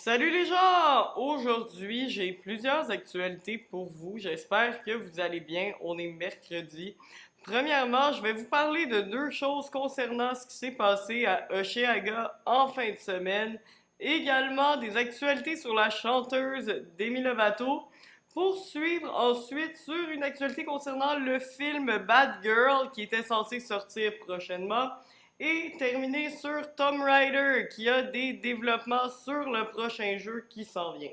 Salut les gens! Aujourd'hui, j'ai plusieurs actualités pour vous. J'espère que vous allez bien. On est mercredi. Premièrement, je vais vous parler de deux choses concernant ce qui s'est passé à Oshéaga en fin de semaine. Également des actualités sur la chanteuse Demi Lovato. Pour suivre ensuite sur une actualité concernant le film Bad Girl qui était censé sortir prochainement. Et terminer sur Tomb Raider qui a des développements sur le prochain jeu qui s'en vient.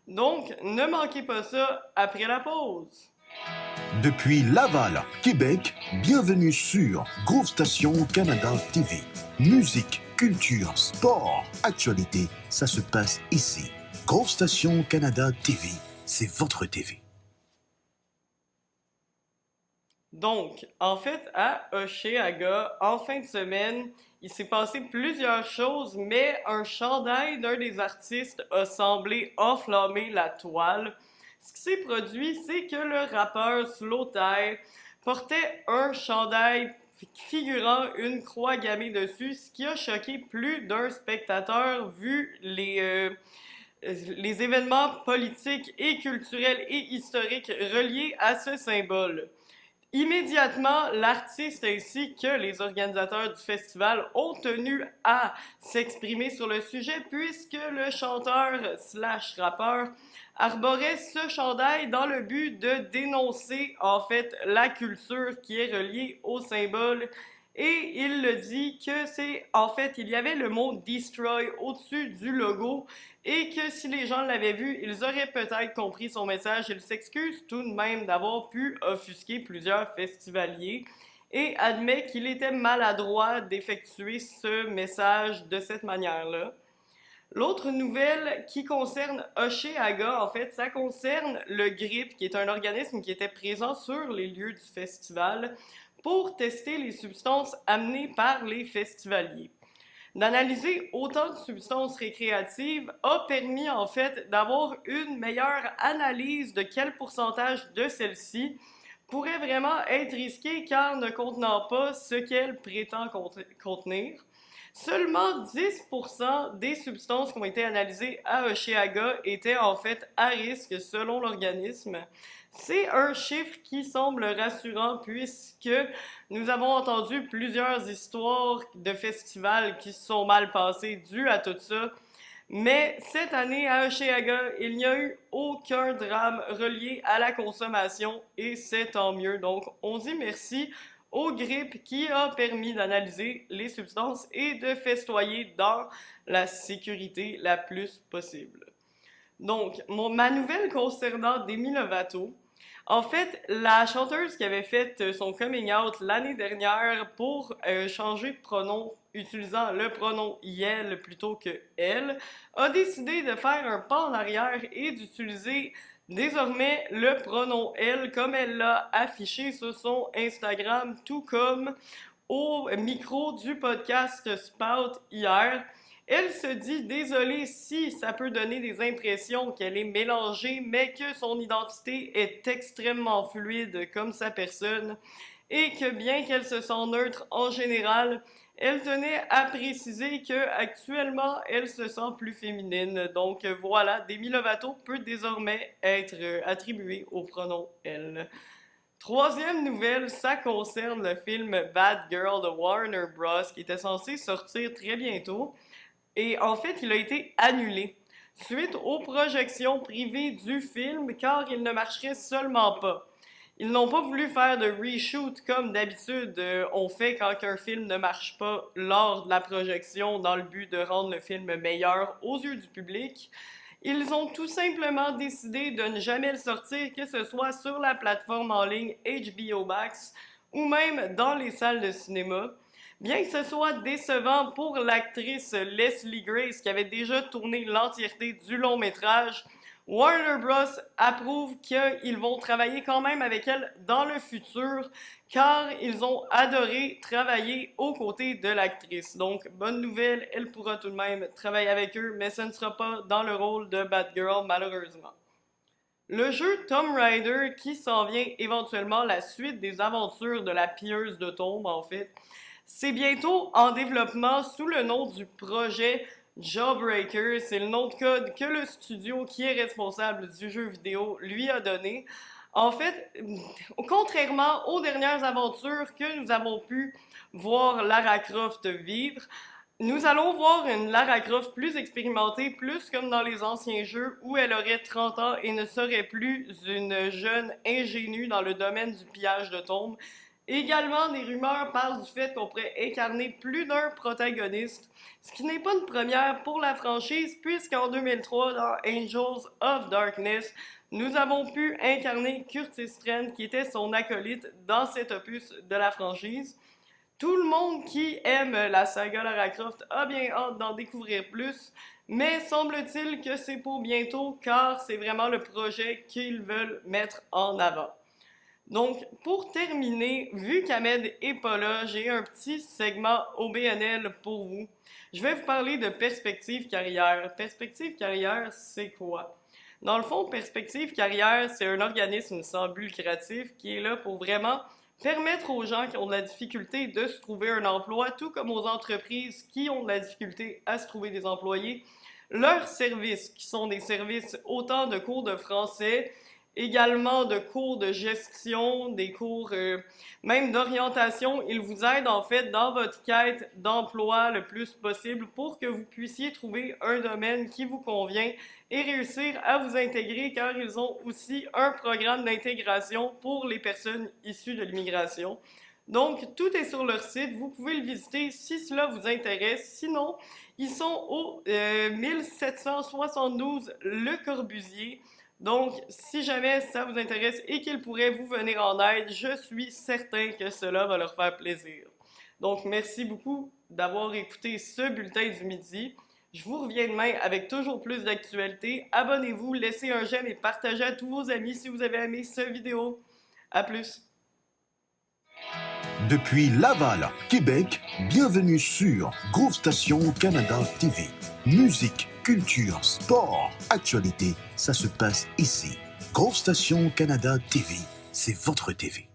Donc, ne manquez pas ça après la pause. Depuis Laval, Québec, bienvenue sur Groove Station Canada TV. Musique, culture, sport, actualité, ça se passe ici. Groove Station Canada TV, c'est votre TV. Donc, en fait, à Oshéaga, en fin de semaine, il s'est passé plusieurs choses, mais un chandail d'un des artistes a semblé enflammer la toile. Ce qui s'est produit, c'est que le rappeur Slowthai portait un chandail figurant une croix gammée dessus, ce qui a choqué plus d'un spectateur vu les événements politiques et culturels et historiques reliés à ce symbole. Immédiatement, l'artiste ainsi que les organisateurs du festival ont tenu à s'exprimer sur le sujet puisque le chanteur slash rappeur arborait ce chandail dans le but de dénoncer en fait la culture qui est reliée au symbole et il le dit que c'est en fait il y avait le mot destroy au-dessus du logo et que si les gens l'avaient vu, ils auraient peut-être compris son message. Il s'excuse tout de même d'avoir pu offusquer plusieurs festivaliers et admet qu'il était maladroit d'effectuer ce message de cette manière-là. L'autre nouvelle qui concerne Oshéaga, en fait, ça concerne le GRIP, qui est un organisme qui était présent sur les lieux du festival pour tester les substances amenées par les festivaliers. D'analyser autant de substances récréatives a permis en fait d'avoir une meilleure analyse de quel pourcentage de celles-ci pourrait vraiment être risquées car ne contenant pas ce qu'elles prétend contenir. Seulement 10% des substances qui ont été analysées à Oshéaga étaient en fait à risque selon l'organisme. C'est un chiffre qui semble rassurant puisque nous avons entendu plusieurs histoires de festivals qui se sont mal passés dues à tout ça. Mais cette année à Oshéaga, il n'y a eu aucun drame relié à la consommation et c'est tant mieux. Donc on dit merci au GRIP qui a permis d'analyser les substances et de festoyer dans la sécurité la plus possible. Donc, ma nouvelle concernant Demi Lovato, en fait, la chanteuse qui avait fait son coming out l'année dernière pour changer de pronom utilisant le pronom YEL plutôt que elle, a décidé de faire un pas en arrière et d'utiliser désormais le pronom elle comme elle l'a affiché sur son Instagram, tout comme au micro du podcast Spout hier. Elle se dit désolée si ça peut donner des impressions qu'elle est mélangée, mais que son identité est extrêmement fluide comme sa personne et que bien qu'elle se sent neutre en général, elle tenait à préciser que actuellement elle se sent plus féminine. Donc voilà, Demi Lovato peut désormais être attribuée au pronom elle. Troisième nouvelle, ça concerne le film Bad Girl de Warner Bros. Qui était censé sortir très bientôt. Et en fait, il a été annulé suite aux projections privées du film car il ne marcherait seulement pas. Ils n'ont pas voulu faire de reshoot comme d'habitude on fait quand un film ne marche pas lors de la projection dans le but de rendre le film meilleur aux yeux du public. Ils ont tout simplement décidé de ne jamais le sortir, que ce soit sur la plateforme en ligne HBO Max ou même dans les salles de cinéma. Bien que ce soit décevant pour l'actrice Leslie Grace qui avait déjà tourné l'entièreté du long métrage, Warner Bros. Approuve qu'ils vont travailler quand même avec elle dans le futur car ils ont adoré travailler aux côtés de l'actrice. Donc, bonne nouvelle, elle pourra tout de même travailler avec eux, mais ce ne sera pas dans le rôle de Batgirl malheureusement. Le jeu Tomb Raider qui s'en vient éventuellement la suite des aventures de la pilleuse de tombes en fait, c'est bientôt en développement sous le nom du projet Jawbreaker, c'est le nom de code que le studio qui est responsable du jeu vidéo lui a donné. En fait, contrairement aux dernières aventures que nous avons pu voir Lara Croft vivre, nous allons voir une Lara Croft plus expérimentée, plus comme dans les anciens jeux où elle aurait 30 ans et ne serait plus une jeune ingénue dans le domaine du pillage de tombes. Également, des rumeurs parlent du fait qu'on pourrait incarner plus d'un protagoniste, ce qui n'est pas une première pour la franchise, puisqu'en 2003, dans Angels of Darkness, nous avons pu incarner Curtis Strand, qui était son acolyte dans cet opus de la franchise. Tout le monde qui aime la saga Lara Croft a bien hâte d'en découvrir plus, mais semble-t-il que c'est pour bientôt, car c'est vraiment le projet qu'ils veulent mettre en avant. Donc, pour terminer, vu qu'Ahmed est pas là, j'ai un petit segment OBNL pour vous. Je vais vous parler de Perspective Carrière. Perspective Carrière, c'est quoi? Dans le fond, Perspective Carrière, c'est un organisme sans but lucratif qui est là pour vraiment permettre aux gens qui ont de la difficulté de se trouver un emploi, tout comme aux entreprises qui ont de la difficulté à se trouver des employés, leurs services, qui sont des services autant de cours de français, également de cours de gestion, des cours même d'orientation. Ils vous aident en fait dans votre quête d'emploi le plus possible pour que vous puissiez trouver un domaine qui vous convient et réussir à vous intégrer, car ils ont aussi un programme d'intégration pour les personnes issues de l'immigration. Donc, tout est sur leur site, vous pouvez le visiter si cela vous intéresse. Sinon, ils sont au 1772 Le Corbusier. Donc, si jamais ça vous intéresse et qu'ils pourraient vous venir en aide, je suis certain que cela va leur faire plaisir. Donc, merci beaucoup d'avoir écouté ce bulletin du midi. Je vous reviens demain avec toujours plus d'actualités. Abonnez-vous, laissez un j'aime et partagez à tous vos amis si vous avez aimé cette vidéo. À plus! Depuis Laval, Québec, bienvenue sur Groove Station Canada TV. Musique, culture, sport, actualité, ça se passe ici. Groove Station Canada TV, c'est votre TV.